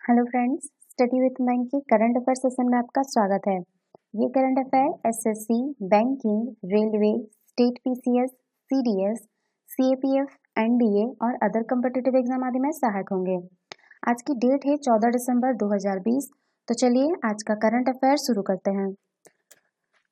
Hello friends, study with bank के current affair session में आपका स्वागत है। ये current affair SSC, banking, railway, state PCS, CDS, CAPF, NDA और अदर कॉम्पिटिटिव एग्जाम आदि में सहायक होंगे। आज की डेट है 14 दिसंबर 2020। तो चलिए आज का करंट अफेयर शुरू करते हैं।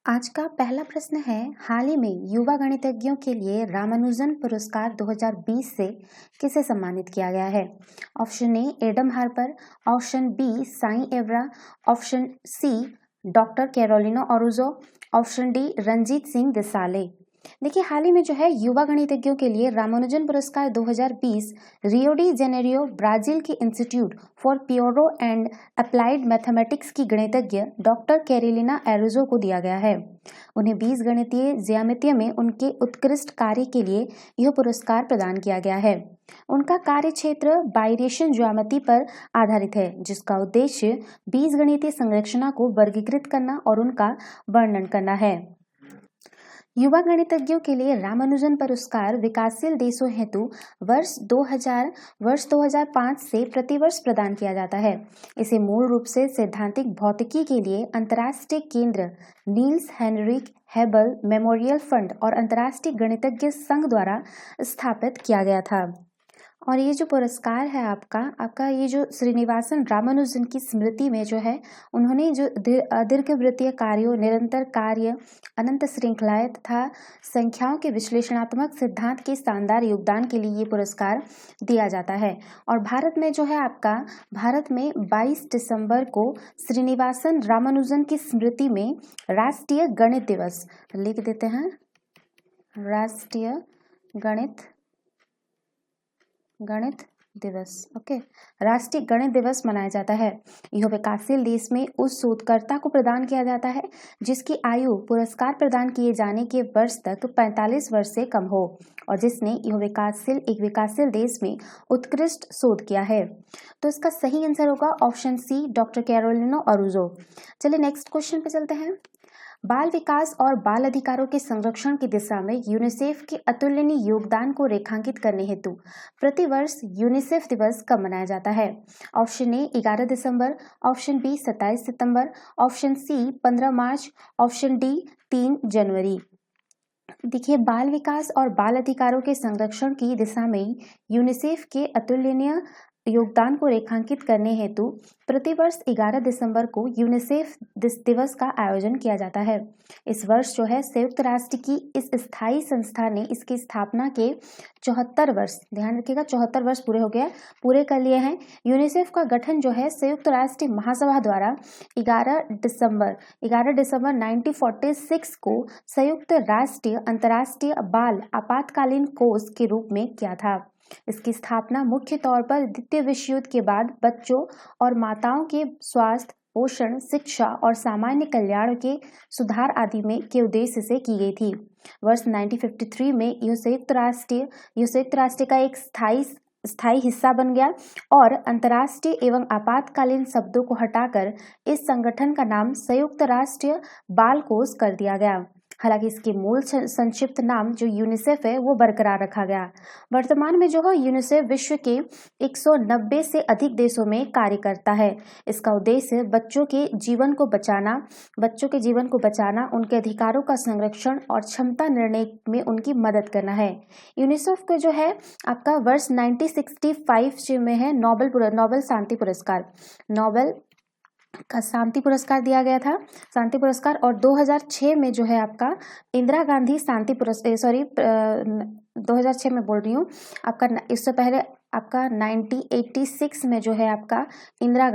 आज का पहला प्रश्न है, हाल ही में युवा गणितज्ञों के लिए रामानुजन पुरस्कार 2020 से किसे सम्मानित किया गया है? Option A Adam Harper, option B Sai Evra, option C doctor Carolina Orujo, option D Ranjit Singh Disale. देखिए, हाल ही में जो है युवा गणितज्ञों के लिए रामानुजन पुरस्कार 2020 रियो डी जेनेरियो ब्राजील के institute for Puro and applied mathematics की गणितज्ञ डॉक्टर कैरोलिना एरोजो को दिया गया है। उन्हें बीज गणितीय ज्यामिति में उनके उत्कृष्ट कार्य के लिए यह पुरस्कार प्रदान किया गया है। उनका कार्य क्षेत्र बाइरेशन ज्यामिति पर आधारित है, जिसका उद्देश्य बीजगणितीय संरचना को वर्गीकृत करना और उनका वर्णन करना है। युवा गणितज्ञों के लिए रामानुजन पुरस्कार विकासशील देशों हेतु वर्ष 2005 से प्रतिवर्ष प्रदान किया जाता है। इसे मूल रूप से सैद्धांतिक भौतिकी के लिए अंतर्राष्ट्रीय केंद्र नील्स हेनरिक हेबल मेमोरियल फंड और अंतर्राष्ट्रीय गणितज्ञ संघ द्वारा स्थापित किया गया था। और ये जो पुरस्कार है आपका ये जो श्रीनिवासन रामानुजन की स्मृति में जो है, उन्होंने जो दीर्घवृत्तीय कार्यों, निरंतर कार्य, अनंत श्रृंखलाएं तथा संख्याओं के विश्लेषणात्मक सिद्धांत के शानदार योगदान के लिए ये पुरस्कार दिया जाता है। और भारत में जो है भारत में 22 दिसंबर को श्रीनिवासन रामानुजन की स्मृति में राष्ट्रीय गणित दिवस लिख देते हैं, राष्ट्रीय गणित दिवस। ओके, राष्ट्रीय गणित दिवस मनाया जाता है। यह विकासशील देश में उस शोधकर्ता को प्रदान किया जाता है जिसकी आयु पुरस्कार प्रदान किए जाने के वर्ष तक 45 वर्ष से कम हो और जिसने एक विकासशील देश में उत्कृष्ट शोध किया है। तो इसका सही आंसर होगा ऑप्शन सी, डॉक्टर कैरोलिना ओरुजो। चलिए नेक्स्ट क्वेश्चन पे चलते हैं। बाल विकास और बाल अधिकारों के संरक्षण की दिशा में यूनिसेफ के अतुलनीय योगदान को रेखांकित करने हेतु प्रतिवर्ष यूनिसेफ दिवस कब मनाया जाता है? ऑप्शन ए 11 दिसंबर, ऑप्शन बी 27 सितंबर, ऑप्शन सी 15 मार्च, ऑप्शन डी 3 जनवरी। देखिए, बाल विकास और बाल अधिकारों के संरक्षण की दिशा में यूनिसेफ के अतुलनीय योगदान को रेखांकित करने हेतु प्रतिवर्ष 11 दिसंबर को यूनिसेफ दिवस का आयोजन किया जाता है। इस वर्ष जो है संयुक्त राष्ट्र की इस स्थायी संस्था ने इसकी स्थापना के 74 वर्ष, ध्यान रखिएगा 74 वर्ष पूरे कर लिए हैं। यूनिसेफ का गठन जो है संयुक्त राष्ट्र महासभा द्वारा 11 दिसंबर 1946 को संयुक्त राष्ट्रीय अंतर्राष्ट्रीय बाल आपातकालीन कोष के रूप में किया था। इसकी स्थापना मुख्य तौर पर द्वितीय विश्व युद्ध के बाद बच्चों और माताओं के स्वास्थ्य, पोषण, शिक्षा और सामान्य कल्याण के सुधार आदि में के उद्देश्य से की गई थी। वर्ष 1953 में यह संयुक्त राष्ट्र का एक स्थायी हिस्सा बन गया और अंतर्राष्ट्रीय एवं आपातकालीन शब्दों को हटाकर इस संगठन का नाम संयुक्त राष्ट्र बाल कोष कर दिया गया। हालांकि इसके मूल संक्षिप्त नाम जो यूनिसेफ है वो बरकरार रखा गया। वर्तमान में जो है यूनिसेफ विश्व के 190 से अधिक देशों में कार्य करता है। इसका उद्देश्य बच्चों के जीवन को बचाना, उनके अधिकारों का संरक्षण और क्षमता निर्णय में उनकी मदद करना है। यूनिसेफ को जो है आपका वर्ष 1965 में है नोबेल शांति पुरस्कार दिया गया था, शांति पुरस्कार। और 2006 में जो है आपका इंदिरा गांधी शांति पुरस्कार 2006 में बोल रही हूँ आपका, इससे पहले आपका 1986 में जो है आपका इंदिरा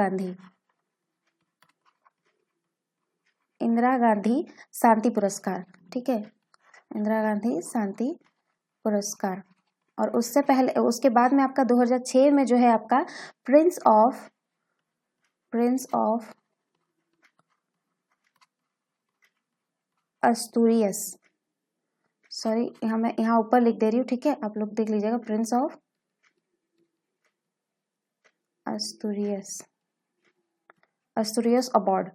गांधी शांति पुरस्कार, ठीक है, इंदिरा गांधी शांति पुरस्कार। और उसके बाद में आपका 2006 में जो है आपका प्रिंस ऑफ अस्तूरियस, सॉरी मैं यहाँ ऊपर लिख दे रही हूँ, ठीक है, आप लोग देख लीजिएगा, प्रिंस ऑफ अस्तूरियस अवार्ड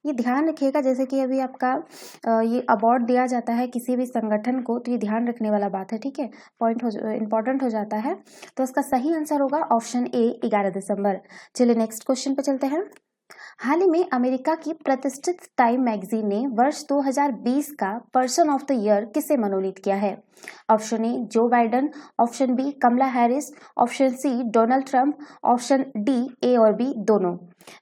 ये ध्यान रखिएगा, जैसे कि अभी आपका ये अवार्ड दिया जाता है किसी भी संगठन को, तो ये ध्यान रखने वाला बात है, ठीक है, पॉइंट इंपॉर्टेंट हो जाता है। तो इसका सही आंसर होगा ऑप्शन ए 11 दिसंबर। चलिए नेक्स्ट क्वेश्चन पे चलते हैं। हाल ही में अमेरिका की प्रतिष्ठित टाइम मैगजीन ने वर्ष 2020 का पर्सन ऑफ द ईयर किसे मनोनीत किया है? Option A Joe Biden, option B Kamala Harris, option C Donald Trump, option D A और बी दोनों।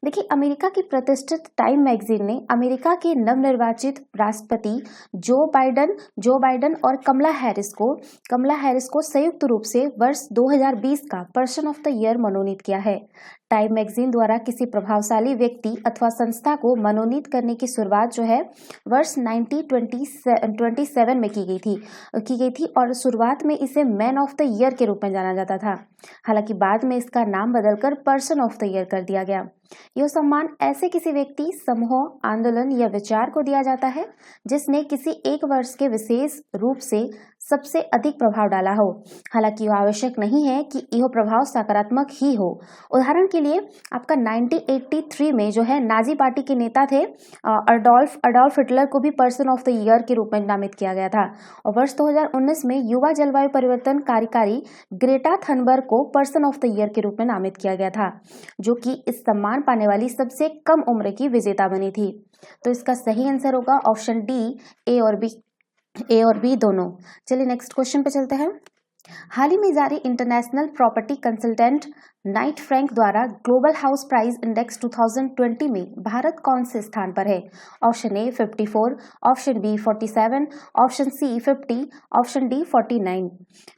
देखिए, अमेरिका की प्रतिष्ठित टाइम मैगजीन ने अमेरिका के नवनिर्वाचित राष्ट्रपति जो बाइडन और कमला हैरिस को संयुक्त रूप से वर्ष 2020 का पर्सन ऑफ द ईयर मनोनीत किया है। टाइम मैगजीन द्वारा किसी प्रभावशाली व्यक्ति अथवा संस्था को मनोनीत करने की शुरुआत जो है वर्ष 1927 में की गई थी और शुरुआत में इसे मैन ऑफ द ईयर के रूप में जाना जाता था। हालांकि बाद में इसका नाम बदलकर पर्सन ऑफ द ईयर कर दिया गया। यह सम्मान ऐसे किसी व्यक्ति, समूह, आंदोलन या विचार को दिया जाता है जिसने किसी एक वर्ष के विशेष रूप से सबसे अधिक प्रभाव डाला हो। हालांकि यह आवश्यक नहीं है कि यह प्रभाव सकारात्मक ही हो। उदाहरण के लिए आपका 1983 में जो है नाजी पार्टी के नेता थे अडोल्फ हिटलर को भी पर्सन ऑफ द ईयर के रूप में नामित किया गया था। और वर्ष 2019 में युवा जलवायु परिवर्तन कार्यकारी ग्रेटा थनबर्ग को पर्सन ऑफ द ईयर के रूप में नामित किया गया था, जो कि इस सम्मान पाने वाली सबसे कम उम्र की विजेता बनी थी। तो इसका सही आंसर होगा ऑप्शन डी ए और बी दोनों। चलिए नेक्स्ट क्वेश्चन पे चलते हैं। हाल ही में जारी international property consultant Knight Frank द्वारा ग्लोबल हाउस प्राइस इंडेक्स 2020 में भारत कौन से स्थान पर है? Option A 54, option B 47, option C 50, option D 49।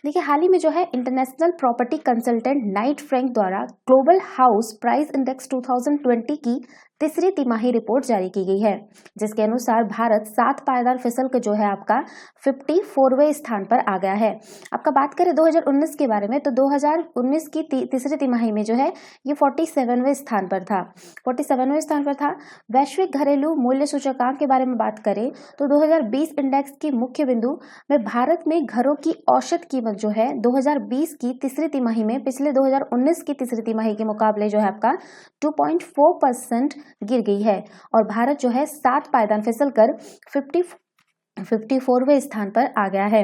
देखिए, हाल ही में जो है international property consultant Knight Frank द्वारा ग्लोबल हाउस प्राइस इंडेक्स 2020 की तीसरी तिमाही रिपोर्ट जारी की गई है, जिसके अनुसार भारत 7 पायदान फिसल के जो है आपका 54वें स्थान पर आ गया है। आपका बात करें 2019 के बारे में, तो 2019 की तीसरी तिमाही में जो है ये 47वें स्थान पर था। 47वें स्थान पर था। वैश्विक घरेलू मूल्य सूचकांक के बारे में बात करें तो 2020 इंडेक्स की मुख्य बिंदु में भारत में घरों की औसत कीमत जो है 2020 की तीसरी तिमाही में पिछले 2019 की तीसरी तिमाही के मुकाबले जो है आपका 2.4% गिर गई है और भारत जो है 7 पायदान फिसल कर 54वें स्थान पर आ गया है।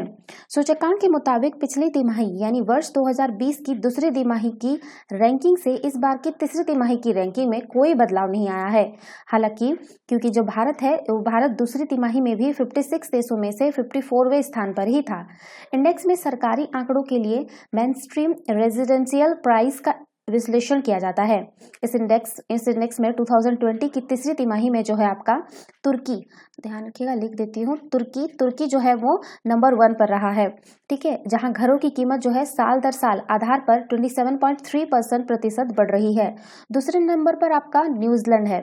सूचकांक के मुताबिक पिछली तिमाही यानी वर्ष 2020 की दूसरी तिमाही की रैंकिंग से इस बार की तीसरी तिमाही की रैंकिंग में कोई बदलाव नहीं आया है। हालांकि क्योंकि जो भारत है वो भारत दूसरी तिमाही में भी 56 देशों में से 54वें स्थान पर ही था। इंडेक्स में सरकारी आंकड़ों के लिए मेनस्ट्रीम रेजिडेंशियल प्राइस का विश्लेषण किया जाता है। इस इंडेक्स में 2020 की तीसरी तिमाही में जो है आपका तुर्की, ध्यान रखिएगा लिख देती हूँ, तुर्की जो है वो नंबर 1 पर रहा है, ठीक है, जहां घरों की कीमत जो है साल दर साल आधार पर 27.3% प्रतिशत बढ़ रही है। दूसरे नंबर पर आपका न्यूजीलैंड है।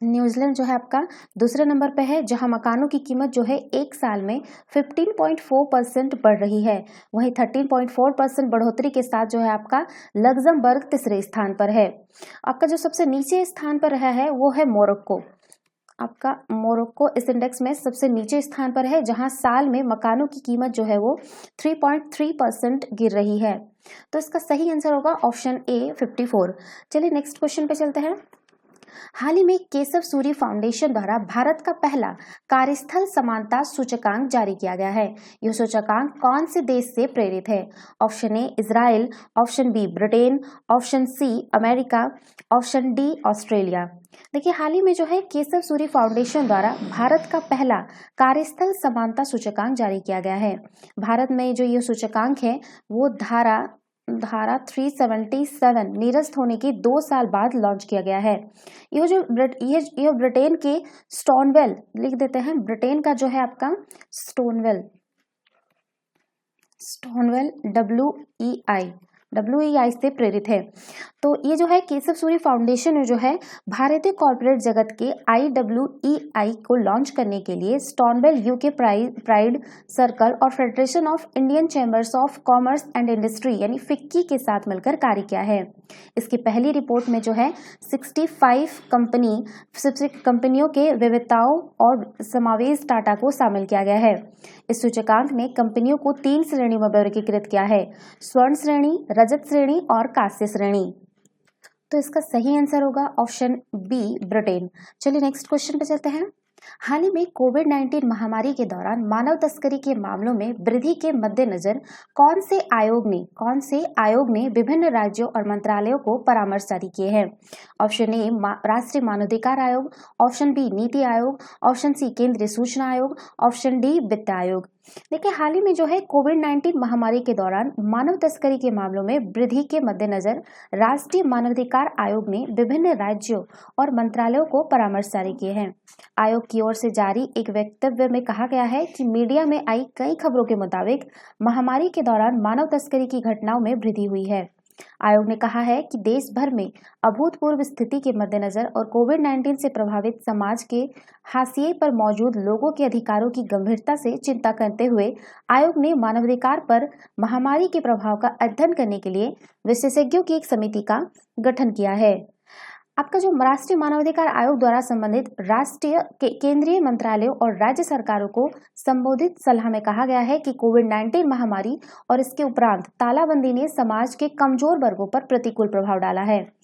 न्यूजीलैंड जो है आपका दूसरे नंबर पे है, जहां मकानों की कीमत जो है एक साल में 15.4% बढ़ रही है। वहीं 13.4% बढ़ोतरी के साथ जो है आपका लग्जमबर्ग तीसरे स्थान पर है। आपका जो सबसे नीचे स्थान पर रहा है वो है मोरक्को। आपका मोरक्को इस इंडेक्स में सबसे नीचे स्थान पर है, जहां साल में मकानों की कीमत जो है वो 3.3% गिर रही है। तो इसका सही आंसर होगा ऑप्शन ए 54। चलिए नेक्स्ट क्वेश्चन पे चलते हैं। हाल ही में केशव सूरी फाउंडेशन द्वारा भारत का पहला कार्यस्थल समानता सूचकांक जारी किया गया है। यह सूचकांक कौन से देश से प्रेरित है? Option A Israel, option B Britain, option C America, option D Australia. देखिए, हाल ही में जो है केशव सूरी फाउंडेशन द्वारा भारत का पहला कार्यस्थल समानता सूचकांक जारी किया गया है। भारत में जो ये सूचकांक है वो धारा 377 निरस्त होने के 2 साल बाद लॉन्च किया गया है। यह ब्रिटेन के स्टोनवेल, लिख देते हैं, ब्रिटेन का जो है आपका स्टोनवेल WEI से प्रेरित है। तो ये जो है केशव सूरी फाउंडेशन जो है भारतीय कॉर्पोरेट जगत के IWEI को लॉन्च करने के लिए स्टोनवेल यूके प्राइड सर्कल और federation of Indian chambers of commerce and industry यानी फिक्की के साथ मिलकर कार्य किया है। इसकी पहली रिपोर्ट में जो है 65 कंपनियों के विविधताओं और समावेश टाटा को शामिल किया गया है। इस सूचकांक ने कंपनियों को 3 श्रेणियों में वर्गीकृत किया है: स्वर्ण श्रेणी, रजत श्रेणी और कांस्य श्रेणी। तो इसका सही आंसर होगा ऑप्शन बी, ब्रिटेन। चलिए नेक्स्ट क्वेश्चन पे चलते हैं। हाल ही में कोविड-19 महामारी के दौरान मानव तस्करी के मामलों में वृद्धि के मद्देनजर कौन से आयोग ने विभिन्न राज्यों और मंत्रालयों को परामर्श जारी किए हैं? ऑप्शन ए राष्ट्रीय मानवाधिकार आयोग, option B NITI Aayog, option C केंद्रीय सूचना आयोग, ऑप्शन डी वित्त आयोग। देखिए हाल ही में जो है कोविड-19 महामारी के दौरान मानव तस्करी के मामलों में वृद्धि के मद्देनजर राष्ट्रीय मानवाधिकार आयोग ने विभिन्न राज्यों और मंत्रालयों को परामर्श जारी किए हैं। आयोग की ओर से जारी एक वक्तव्य में कहा गया है कि मीडिया में आई कई खबरों के मुताबिक महामारी के दौरान मानव तस्करी की घटनाओं में वृद्धि हुई है। आयोग ने कहा है कि देश भर में अभूतपूर्व स्थिति के मद्देनजर और कोविड-19 से प्रभावित समाज के हाशिए पर मौजूद लोगों के अधिकारों की गंभीरता से चिंता करते हुए आयोग ने मानवाधिकार पर महामारी के प्रभाव का अध्ययन करने के लिए विशेषज्ञों की एक समिति का गठन किया है। आपका जो राष्ट्रीय मानवाधिकार आयोग द्वारा संबंधित राष्ट्रीय केंद्रीय मंत्रालयों और राज्य सरकारों को संबोधित सलाह में कहा गया है कि कोविड-19 महामारी और इसके उपरांत तालाबंदी ने समाज के कमजोर वर्गों पर प्रतिकूल प्रभाव डाला है।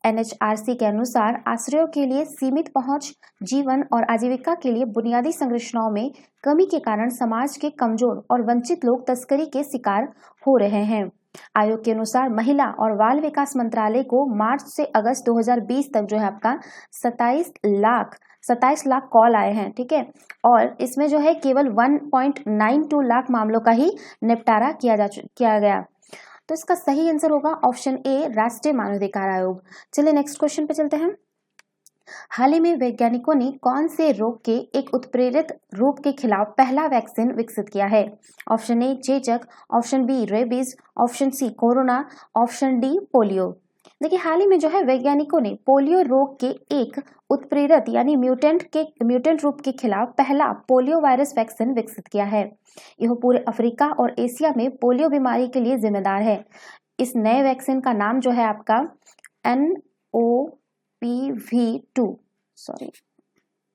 एनएचआरसी के अनुसार आश्रयों के लिए सीमित पहुंच, जीवन और आजीविका के लिए बुनियादी संरचनाओं में कमी के कारण समाज के कमजोर और वंचित लोग तस्करी के शिकार हो रहे हैं। आयोग के अनुसार महिला और बाल विकास मंत्रालय को मार्च से अगस्त 2020 तक जो है आपका 27 लाख कॉल आए हैं, ठीक है, और इसमें जो है केवल 1.92 लाख मामलों का ही निपटारा किया गया। तो इसका सही आंसर होगा ऑप्शन ए, राष्ट्रीय मानवाधिकार आयोग। चलिए नेक्स्ट क्वेश्चन पे चलते हैं। हाल ही में वैज्ञानिकों ने कौन से रोग के एक उत्प्रेरित रूप के खिलाफ पहला वैक्सीन विकसित किया है? ऑप्शन ए चेचक, option B rabies, option C corona, option D polio. देखिए हाल ही में जो है वैज्ञानिकों ने पोलियो रोग के एक उत्प्रेरित यानी म्यूटेंट रूप के खिलाफ पहला पोलियो वायरस वैक्सीन विकसित किया है। यह पूरे अफ्रीका और एशिया में पोलियो बीमारी के लिए जिम्मेदार है। इस नए वैक्सीन का नाम जो है आपका NOPV2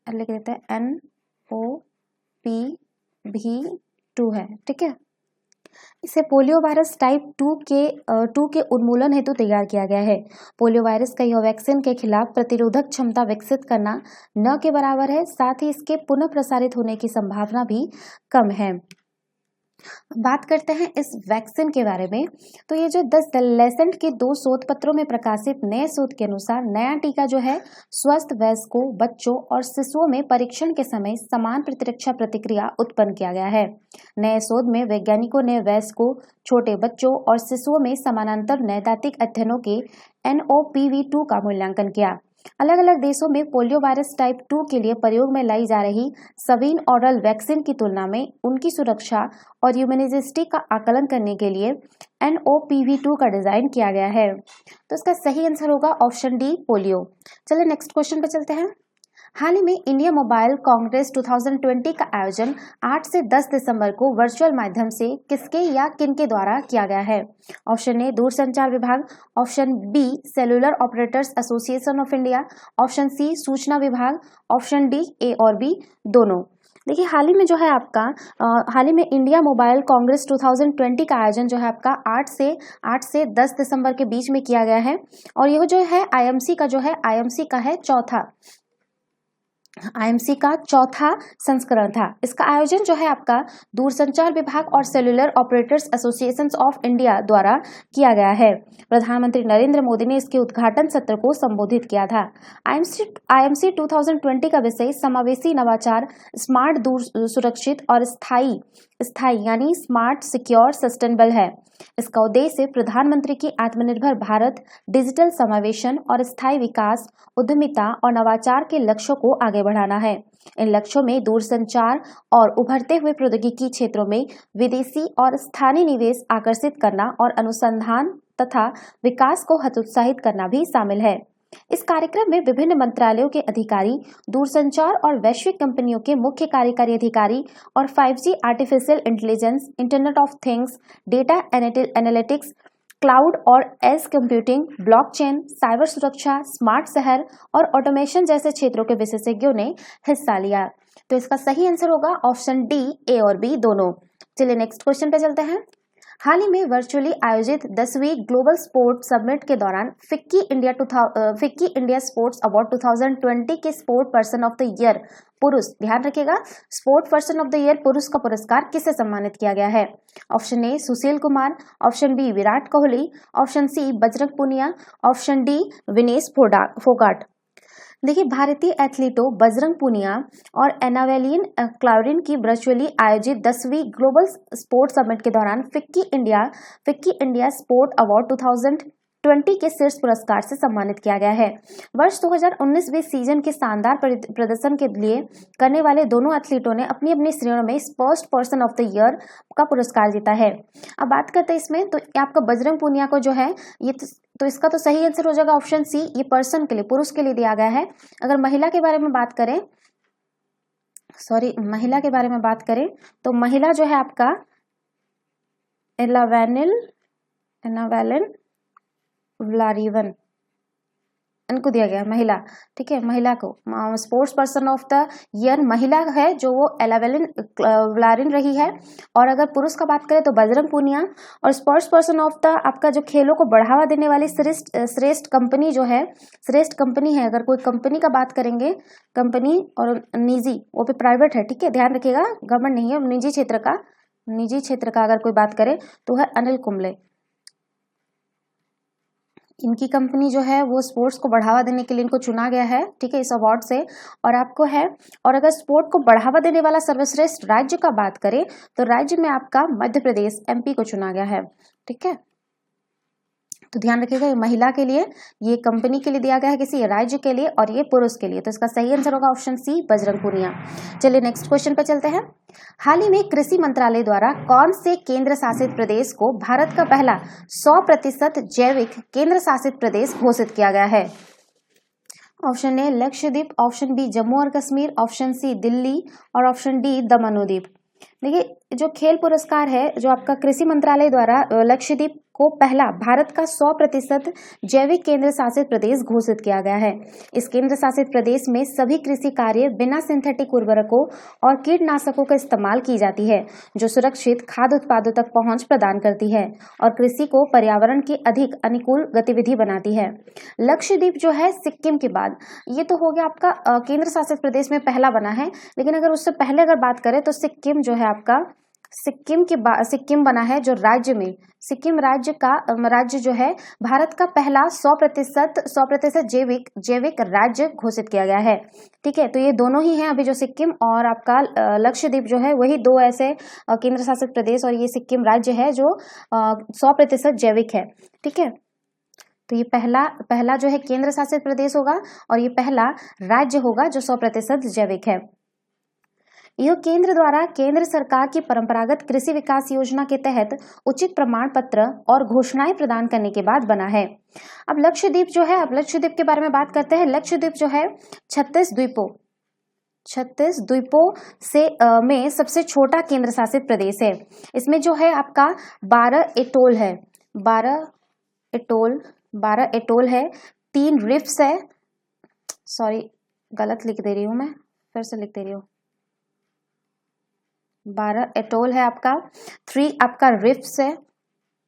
लिख देते हैं, NOPV2 है, ठीक है। इसे पोलियो वायरस टाइप 2 के उन्मूलन हेतु तैयार किया गया है। पोलियो वायरस का यह वैक्सीन के खिलाफ प्रतिरोधक क्षमता विकसित करना न के बराबर है, साथ ही इसके पुनः प्रसारित होने की संभावना भी कम है। बात करते हैं इस वैक्सीन के बारे में। तो ये जो 10 लेसेंट के 2 शोध पत्रों में प्रकाशित नए शोध के अनुसार नया टीका जो है स्वस्थ वयस्कों, बच्चों और शिशुओं में परीक्षण के समय समान प्रतिरक्षा प्रतिक्रिया उत्पन्न किया गया है। नए शोध में वैज्ञानिकों ने वयस्कों, छोटे बच्चों और शिशुओं में समानांतर नैदातिक अध्ययनों के NOPV2 का मूल्यांकन किया। अलग अलग देशों में पोलियो वायरस टाइप 2 के लिए प्रयोग में लाई जा रही सवीन ऑरल वैक्सीन की तुलना में उनकी सुरक्षा और इम्यूनिसिटी का आकलन करने के लिए NOPV2 का डिजाइन किया गया है। तो इसका सही आंसर होगा ऑप्शन डी, पोलियो। चलिए नेक्स्ट क्वेश्चन पे चलते हैं। हाल ही में इंडिया मोबाइल कांग्रेस 2020 का आयोजन 8 से 10 दिसंबर को वर्चुअल माध्यम से किसके या किनके द्वारा किया गया है? ऑप्शन ए दूरसंचार विभाग, option B cellular operators association of India, option C सूचना विभाग, ऑप्शन डी ए और बी दोनों। देखिए हाल ही में जो है आपका हाल ही में इंडिया मोबाइल कांग्रेस 2020 का आयोजन जो है आपका 8 से 10 दिसंबर के बीच में किया गया है और यह जो है आईएमसी का चौथा संस्करण था। इसका आयोजन जो है आपका दूरसंचार विभाग और cellular operators association of India द्वारा किया गया है। प्रधानमंत्री नरेंद्र मोदी ने इसके उद्घाटन सत्र को संबोधित किया था। आईएमसी 2020 का विषय समावेशी नवाचार, स्मार्ट, दूर सुरक्षित और स्थायी यानी स्मार्ट, सिक्योर, सस्टेनेबल है। इसका उद्देश्य प्रधानमंत्री की आत्मनिर्भर भारत, डिजिटल समावेशन और स्थायी विकास, उद्यमिता और नवाचार के लक्ष्यों को आगे बढ़ाना है। इन लक्ष्यों में दूरसंचार और उभरते हुए प्रौद्योगिकी क्षेत्रों में विदेशी और स्थानीय निवेश आकर्षित करना और अनुसंधान तथा विकास को हतोत्साहित करना भी शामिल है। इस कार्यक्रम में विभिन्न मंत्रालयों के अधिकारी, दूरसंचार और वैश्विक कंपनियों के मुख्य कार्यकारी अधिकारी और 5G, artificial intelligence, internet of things, data analytics, cloud और एज कंप्यूटिंग, ब्लॉकचेन, साइबर सुरक्षा, स्मार्ट शहर और ऑटोमेशन जैसे क्षेत्रों के विशेषज्ञों ने हिस्सा लिया। तो इसका सही आंसर होगा ऑप्शन डी, ए और बी दोनों। चलिए नेक्स्ट क्वेश्चन पे चलते हैं। हाल ही में वर्चुअली आयोजित 10वीं ग्लोबल स्पोर्ट समिट के दौरान फिक्की इंडिया स्पोर्ट्स अवार्ड 2020 के sport person of the year पुरुष, ध्यान रखिएगा, sport person of the year पुरुष का पुरस्कार किसे सम्मानित किया गया है? Option A Sushil Kumar, option B Virat Kohli, option C Bajrang Punia, option D Vinesh Phogat. देखिए, भारतीय एथलीटों बजरंग पुनिया और एनावेलिन क्लाउडिन की वर्चुअली आयोजित 10वीं ग्लोबल स्पोर्ट समिट के दौरान फिक्की इंडिया स्पोर्ट अवार्ड 2020 के शीर्ष पुरस्कार से सम्मानित किया गया है। वर्ष 2019-20 सीजन के शानदार प्रदर्शन के लिए करने वाले दोनों एथलीटों ने अपनी अपनी श्रेणियों में sports person of the year का पुरस्कार जीता है। अब बात करते हैं इसमें, तो आपका बजरंग पुनिया को जो है ये तो इसका तो सही आंसर हो जाएगा ऑप्शन सी, ये पर्सन के लिए, पुरुष के लिए दिया गया है। अगर महिला के बारे में बात करें, तो महिला जो है आपका एनावेलिन व्लारिवन, इनको दिया गया महिला, ठीक है, महिला को sports person of the year महिला है जो वो एनावेलिन व्लारिन रही है। और अगर पुरुष का बात करें तो बजरंग पुनिया। और स्पोर्ट्स पर्सन ऑफ द आपका जो खेलों को बढ़ावा देने वाली श्रेष्ठ कंपनी जो है, श्रेष्ठ कंपनी है, अगर कोई कंपनी का बात करेंगे, कंपनी और निजी, वो भी प्राइवेट है, ठीक है, ध्यान रखिएगा, गवर्नमेंट नहीं है, निजी क्षेत्र का अगर कोई बात करे तो है अनिल कुंबले। इनकी कंपनी जो है वो स्पोर्ट्स को बढ़ावा देने के लिए इनको चुना गया है, ठीक है, इस अवार्ड से। और आपको है, और अगर स्पोर्ट को बढ़ावा देने वाला सर्वश्रेष्ठ राज्य का बात करें तो राज्य में आपका मध्य प्रदेश एमपी को चुना गया है, ठीक है। तो ध्यान रखिएगा, ये महिला के लिए, ये कंपनी के लिए दिया गया है, किसी राज्य के लिए, और ये पुरुष के लिए। तो इसका सही आंसर होगा ऑप्शन सी बजरंग पुनिया। चलिए नेक्स्ट क्वेश्चन पे चलते हैं। हाल ही में कृषि मंत्रालय द्वारा कौन से केंद्र शासित प्रदेश को भारत का पहला 100% जैविक केंद्र शासित प्रदेश घोषित किया गया है? Option A Lakshadweep, option B Jammu और कश्मीर, ऑप्शन सी दिल्ली और ऑप्शन डी दमन और दीव। देखिए, जो खेल पुरस्कार है जो आपका कृषि मंत्रालय द्वारा लक्षद्वीप को पहला भारत का 100% जैविक केंद्र शासित प्रदेश घोषित किया गया है। इस केंद्र शासित प्रदेश में सभी कृषि कार्य बिना सिंथेटिक उर्वरकों और कीटनाशकों का इस्तेमाल की जाती है, जो सुरक्षित खाद्य उत्पादों तक पहुंच प्रदान करती है और कृषि को पर्यावरण की अधिक अनुकूल गतिविधि बनाती है। लक्षद्वीप जो है सिक्किम के बाद, ये तो हो गया आपका केंद्र शासित प्रदेश में पहला बना है, लेकिन अगर उससे पहले अगर बात करें तो सिक्किम जो है आपका सिक्किम बना है जो राज्य में, सिक्किम राज्य जो है भारत का पहला 100% जैविक राज्य घोषित किया गया है, ठीक है। तो ये दोनों ही हैं अभी, जो सिक्किम और आपका लक्षद्वीप जो है, वही दो ऐसे केंद्र शासित प्रदेश, और ये सिक्किम राज्य है जो 100% जैविक है, ठीक है। तो ये पहला जो है केंद्र शासित प्रदेश होगा और ये पहला राज्य होगा जो 100% जैविक है। यह केंद्र द्वारा केंद्र सरकार की परंपरागत कृषि विकास योजना के तहत उचित प्रमाण पत्र और घोषणाएं प्रदान करने के बाद बना है। अब लक्षद्वीप जो है, अब लक्षद्वीप के बारे में बात करते हैं। लक्षद्वीप जो है 36 द्वीपों से में सबसे छोटा केंद्र शासित प्रदेश है। इसमें जो है आपका 12 एटोल है, 12 एटोल है, 3 रिफ्स है, सॉरी गलत लिख दे रही हूं मैं, फिर से लिख दे रही हूँ, 12 एटोल है आपका, 3 आपका रिफ्स है,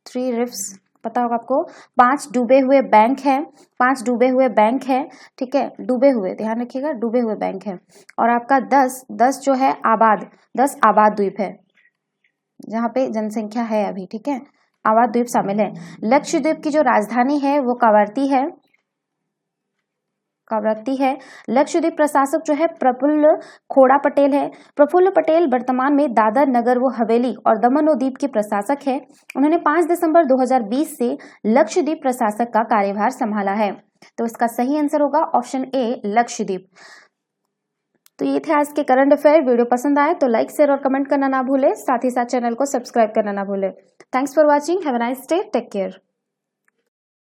3 रिफ्स पता होगा आपको, 5 डूबे हुए बैंक है, ठीक है, डूबे हुए, ध्यान रखिएगा, डूबे हुए बैंक है। और आपका 10 जो है 10 आबाद द्वीप है, जहाँ पे जनसंख्या है अभी, ठीक है, आबाद द्वीप शामिल है। लक्षद्वीप की जो राजधानी है वो कावरत्ती है। लक्षद्वीप प्रशासक जो है प्रफुल्ल खोड़ा पटेल है। प्रफुल्ल पटेल वर्तमान में दादर नगर व हवेली और दमन और दीव के प्रशासक है। उन्होंने 5 दिसंबर 2020 से लक्षद्वीप प्रशासक का कार्यभार संभाला है। तो इसका सही आंसर होगा ऑप्शन ए लक्षद्वीप। तो ये थे आज के करंट अफेयर। वीडियो पसंद आए तो लाइक शेयर और कमेंट करना ना भूले, साथ ही साथ चैनल को सब्सक्राइब करना ना भूले। Thanks for watching, have a nice day, take care.